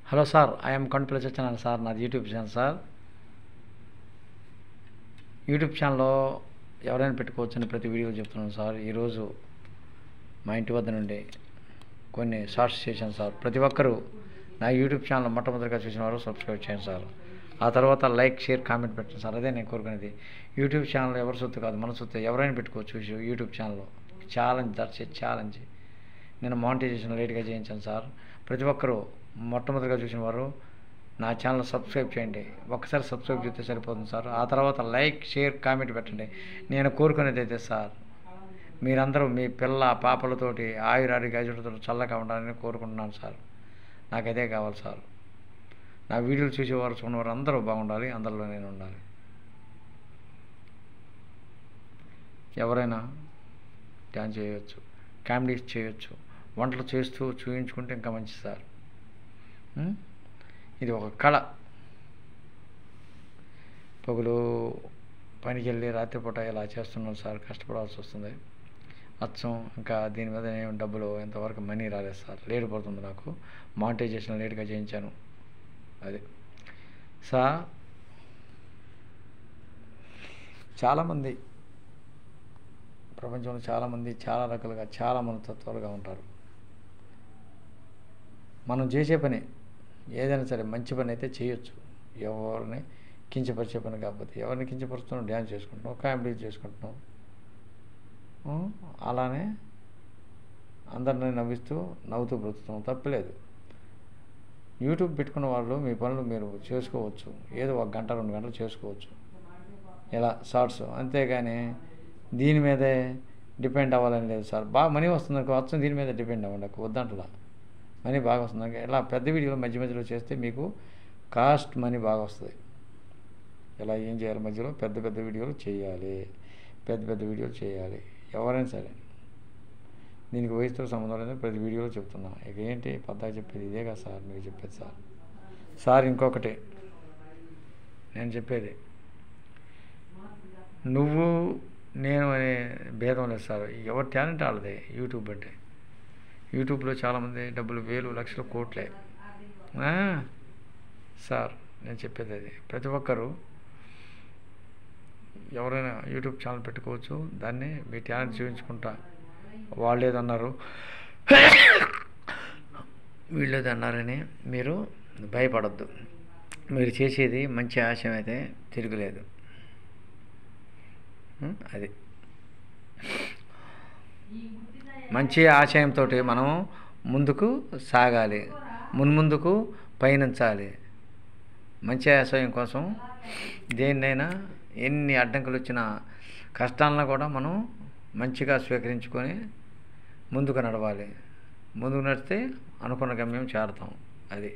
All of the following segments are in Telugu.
Hello sir, I'm control channel sir. నాది యూట్యూబ్ ఛానల్ సార్. యూట్యూబ్ ఛానల్లో ఎవరైనా పెట్టుకోవచ్చని ప్రతి వీడియో చెప్తున్నాను సార్. ఈరోజు మా ఇంటి వద్ద నుండి కొన్ని షార్ట్స్ చేశాను సార్. ప్రతి ఒక్కరూ నా యూట్యూబ్ ఛానల్ మొట్టమొదటిగా చూసిన వారు సబ్స్క్రైబ్ చేయండి సార్. ఆ తర్వాత లైక్, షేర్, కామెంట్ పెట్టండి సార్. అదే నేను కోరుకునేది. యూట్యూబ్ ఛానల్ ఎవరి సొత్తు కాదు, మన సొత్తు. ఎవరైనా పెట్టుకోవచ్చు యూట్యూబ్ ఛానల్లో. Challenge, that's a challenge. నేను మానిటైజేషన్ లేట్గా చేయించాను సార్. ప్రతి ఒక్కరూ మొట్టమొదటిగా చూసిన వారు నా ఛానల్ సబ్స్క్రైబ్ చేయండి. ఒక్కసారి సబ్స్క్రైబ్ చేస్తే సరిపోతుంది సార్. ఆ తర్వాత లైక్, షేర్, కామెంట్ పెట్టండి. నేను కోరుకునేది అయితే సార్, మీరందరూ మీ పిల్ల పాపలతోటి ఆయురారోగ్యాలతో చల్లగా ఉండాలని కోరుకుంటున్నాను సార్. నాకు అదే కావాలి సార్. నా వీడియోలు చూసేవారు, చూడవారు అందరూ బాగుండాలి. అందరిలో నేను ఉండాలి. ఎవరైనా డ్యాన్స్ చేయవచ్చు, కామెడీస్ చేయవచ్చు, వంటలు చేస్తూ చూయించుకుంటే ఇంకా మంచిది సార్. ఇది ఒక కళ. పగులు పనికి వెళ్ళి రాత్రిపూట ఇలా చేస్తున్నాం సార్. కష్టపడాల్సి వస్తుంది. అచ్చం ఇంకా దీని మీద ఏం డబ్బులు ఎంతవరకు మనీ రాలేదు సార్. లేట్ పడుతుంది నాకు. మానిటైజేషన్ లేట్గా చేయించాను. అది సార్. చాలామంది ప్రపంచంలో చాలామంది చాలా రకాలుగా చాలా మనస్తత్వాలుగా ఉంటారు. మనం చేసే పని ఏదైనా సరే మంచి పని అయితే చేయొచ్చు. ఎవరిని కించపరిచే పని కాకపోతే. ఎవరిని కించపరుస్తున్నాం, డ్యాన్స్ చేసుకుంటున్నాం, కామెడీ చేసుకుంటున్నాం. అలానే అందరిని నవ్వుతూ బ్రతుకుతున్నాం. తప్పలేదు. యూట్యూబ్ పెట్టుకున్న వాళ్ళు మీ పనులు మీరు చేసుకోవచ్చు. ఏదో 1 గంట 2 గంటలు చేసుకోవచ్చు ఇలా షార్ట్స్. అంతేగాని దీని మీదే డిపెండ్ అవ్వాలని లేదు సార్. బాగా మనీ వస్తుంది వచ్చి దీని మీద డిపెండ్ అవ్వండి. వద్దంటలా. మనీ బాగా వస్తుంది. ఇలా పెద్ద వీడియోలు మధ్యలో చేస్తే మీకు కాస్ట్ మనీ బాగా వస్తుంది. ఇలా ఏం చేయాలి, మధ్యలో పెద్ద వీడియోలు చేయాలి. పెద్ద వీడియోలు చేయాలి. ఎవరైనా సరే. దీనికి వయసుతో సంబంధం లేదని ప్రతి వీడియోలో చెప్తున్నా. ఇక ఏంటి పద్దాక చెప్పేది ఇదే కదా సార్ మీకు చెప్పేది సార్. సార్ ఇంకొకటి నేను చెప్పేది, నువ్వు నేను అనే భేదం లేదు సార్. ఎవరి టాలెంట్ వాళ్ళదే. యూట్యూబ్ అంటే యూట్యూబ్లో చాలామంది డబ్బులు వేలు, లక్షలు, కోట్లే సార్. నేను చెప్పేది అది. ప్రతి ఒక్కరూ ఎవరైనా యూట్యూబ్ ఛానల్ పెట్టుకోవచ్చు. దాన్ని మీ టాలెంట్ చూపించుకుంటా. వాళ్ళు ఏదన్నారు, వీళ్ళు ఏదన్నారని మీరు భయపడద్దు. మీరు చేసేది మంచి ఆశయం అయితే తిరుగులేదు. అది మంచి ఆశయంతో మనం ముందుకు సాగాలి. మున్ముందుకు పయనించాలి. మంచి ఆశయం కోసం దేన్నైనా ఎన్ని అడ్డంకులు వచ్చినా కష్టాలను కూడా మనం మంచిగా స్వీకరించుకొని ముందుకు నడవాలి. ముందుకు నడిస్తే అనుకున్న గమ్యం చేరుతాం. అది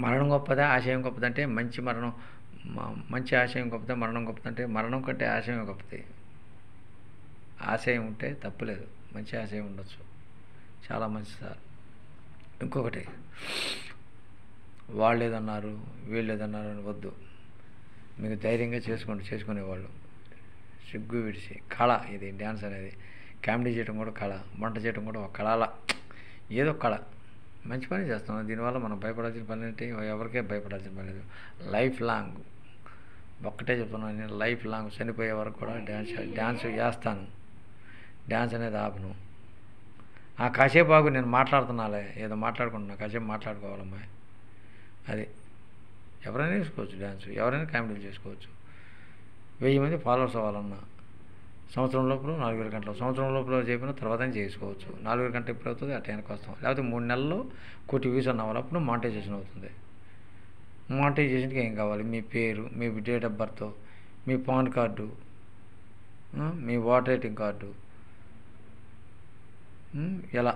మరణం గొప్పదా, ఆశయం గొప్పదంటే మంచి ఆశయం గొప్పదా, మరణం గొప్పదంటే మరణం కంటే ఆశయం గొప్పది. ఆశయం ఉంటే తప్పులేదు. మంచి ఆశయం ఉండొచ్చు. చాలా మంచి సార్. ఇంకొకటి, వాళ్ళు ఏదన్నారు, వీళ్ళు ఏదన్నారు అని వద్దు. మీకు ధైర్యంగా చేసుకునేవాళ్ళు సిగ్గు విడిచి కళ. ఇది డ్యాన్స్ అనేది. కామెడీ చేయడం కూడా కళ. వంట చేయడం కూడా ఒక కళ. ఏదో కళ. మంచి పని చేస్తున్నాం. దీనివల్ల మనం భయపడాల్సిన పని ఏంటి? ఎవరికే భయపడాల్సిన పని లేదు. లైఫ్ లాంగ్ ఒక్కటే చెప్తున్నాను నేను, లైఫ్ లాంగ్ చనిపోయే వరకు కూడా డ్యాన్స్ చేస్తాను. డ్యాన్స్ అనేది ఆపను. కాసేపు ఆగు, నేను మాట్లాడుతున్నాలే, ఏదో మాట్లాడుకుంటున్నా, కాసేపు మాట్లాడుకోవాలమ్మా. అది ఎవరైనా చేసుకోవచ్చు డ్యాన్స్. ఎవరైనా కామెడీలు చేసుకోవచ్చు. 1000 మంది ఫాలోవర్స్ అవ్వాలన్నా సంవత్సరం లోపల 4,000 గంటలు. సంవత్సరం లోపల చెప్పిన తర్వాత చేసుకోవచ్చు. 4,000 గంటలు ఎప్పుడు అవుతుంది? ఆ టైంకి వస్తాం. లేకపోతే 3 నెలల్లో 1 కోటి వ్యూస్ అన్నవాళ్ళు అప్పుడు మానిటైజేషన్ అవుతుంది. మానిటైజేషన్కి ఏం కావాలి? మీ పేరు, మీ డేట్ ఆఫ్ బర్త్, మీ పాన్ కార్డు, మీ ఓటర్ రేటింగ్ కార్డు, ఎలా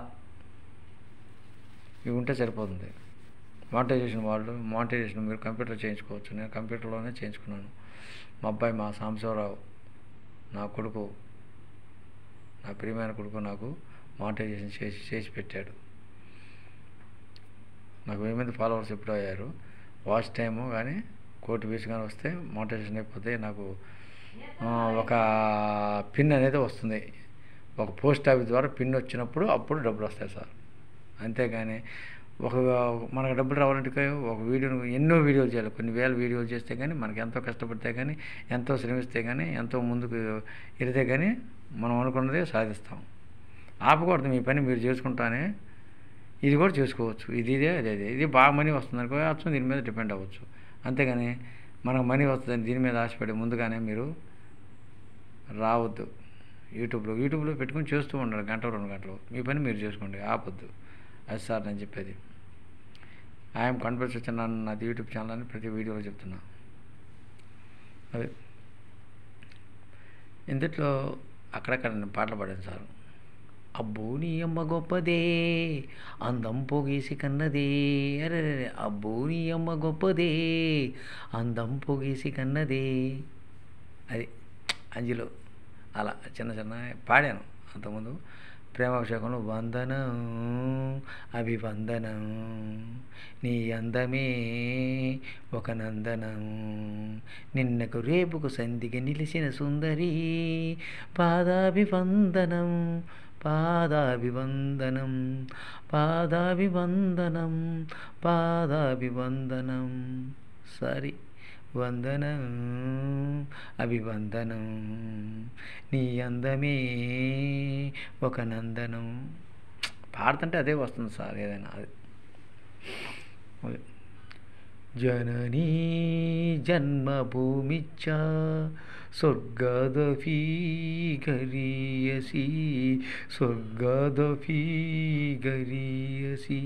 ఇవి ఉంటే సరిపోతుంది. మానిటైజేషన్ మీరు కంప్యూటర్ చేయించుకోవచ్చు. నేను కంప్యూటర్లోనే చేయించుకున్నాను. మా అబ్బాయి, మా సాంబశివరావు, నా కొడుకు, నా ప్రియమైన కొడుకు నాకు మానిటైజేషన్ చేసి పెట్టాడు. నాకు 1000 మంది ఫాలోవర్స్ ఎప్పుడు అయ్యారు. వాచ్ టైము కానీ 1 కోటి వ్యూస్ కానీ వస్తే మానిటైజేషన్ అయిపోతే నాకు ఒక పిన్ అనేది వస్తుంది. ఒక పోస్ట్ ఆఫీస్ ద్వారా పిన్ వచ్చినప్పుడు అప్పుడు డబ్బులు వస్తాయి సార్. అంతేగాని ఒక మనకు డబ్బులు రావాలంటే ఒక వీడియోను ఎన్నో వీడియోలు చేయాలి, కొన్ని వేల వీడియోలు చేస్తే కానీ, మనకి ఎంతో కష్టపడితే కానీ, ఎంతో శ్రమిస్తే కానీ, ఎంతో ముందుకు ఎడితే కానీ మనం అనుకున్నదే సాధిస్తాం. ఆపకూడదు, మీ పని మీరు చేసుకుంటానే ఇది కూడా చేసుకోవచ్చు. ఇదే అదే ఇది బాగా మనీ వస్తుంది అనుకో, అచ్చం దీని మీద డిపెండ్ అవ్వచ్చు. అంతేగాని మనకు మనీ వస్తుందని దీని మీద ఆశపడి ముందుగానే మీరు రావద్దు. యూట్యూబ్లో పెట్టుకుని చేస్తూ ఉండాలి, గంట 2 గంటలు. మీ పని మీరు చేసుకోండి, ఆపొద్దు. అది సార్ నేను చెప్పేది. ఐఎమ్ కాన్ఫిడెన్స్ వచ్చాను నాది యూట్యూబ్ ఛానల్ అని ప్రతి వీడియోలో చెప్తున్నా. అదే ఇంతట్లో అక్కడక్కడ నేను పాటలు పాడాను సార్. అబ్బో నీ అమ్మ గొప్పదే అందం పొగేసి కన్నదే, అరే అబ్బో నీ అమ్మ గొప్పదే అందం పొగేసి కన్నదే, అది అంజలో అలా చిన్న చిన్న పాడాను అంతకుముందు. ప్రేమాభిషేకంలో వందనం అభివందనం నీ అందమే ఒక నందనం, నిన్నకు రేపుకు సంధిగా నిలిచిన సుందరి పాదాభివందనం పాదాభివందనం పాదాభివందనం పాదాభివందనం, సరి వందనం అభివందనం నీ అందమే ఒక నందనం. పాడుతుంటే అదే వస్తుంది సార్, ఏదైనా అది. జననీ జన్మభూమిచ్చ స్వర్గదపి గరీయసి స్వర్గదపి గరీయసి,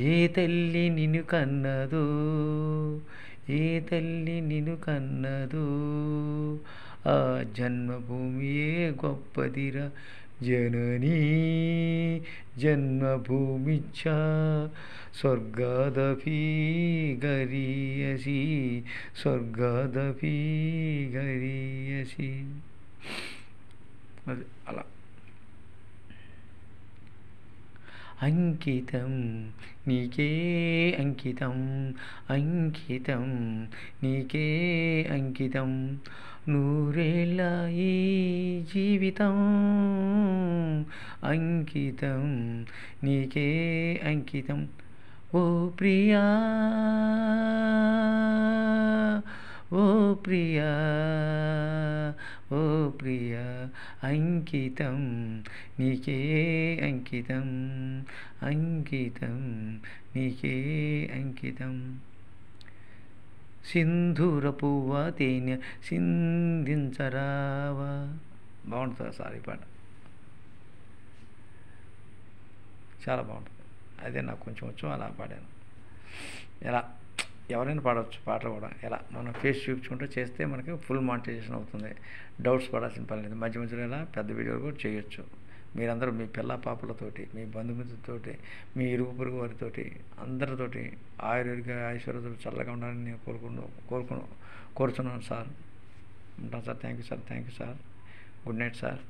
ఏ తల్లి నిన్ను కన్నదో ఏ తల్లి నిన్ను కన్నదో ఆ జన్మభూమియే గొప్పదిరా, జననీ జన్మభూమిచ్చ స్వర్గాదపి గరీయసి స్వర్గాదపి గరీయసి, అది అలా. అంకితం నీకే అంకితం అంకితం నీకే అంకితం, నూరేళ్ళ ఈ జీవితం అంకితం నీకే అంకితం. ఓ ప్రియా ఓ ప్రియా ఓ ప్రియా అంకితం నీకే అంకితం అంకితం నీకే అంకితం. సింధూర పువ్వ తేనె సింధించరావా, బాగుంటుంది సార్ ఈ పాట, చాలా బాగుంటుంది. అదే నాకు కొంచెం వచ్చు, అలా పాడాను. ఎలా ఎవరైనా పాడవచ్చు పాటలు కూడా, ఎలా మనం ఫేస్ చూపించుకుంటూ చేస్తే మనకి ఫుల్ మానిటైజేషన్ అవుతుంది. డౌట్స్ పడాల్సిన పని లేదు. మధ్య మధ్యలో ఇలా పెద్ద వీడియోలు కూడా చేయొచ్చు. మీరందరూ మీ పిల్ల పాపలతోటి, మీ బంధుమిత్రులతోటి, మీ ఇరుగు పొరుగు వారితోటి, అందరితోటి ఆయుర్వేదిక ఐశ్వర్యతో చల్లగా ఉండాలని నేను కోరుచున్నాను సార్. ఉంటాను sir. Thank you sir. Good night sir.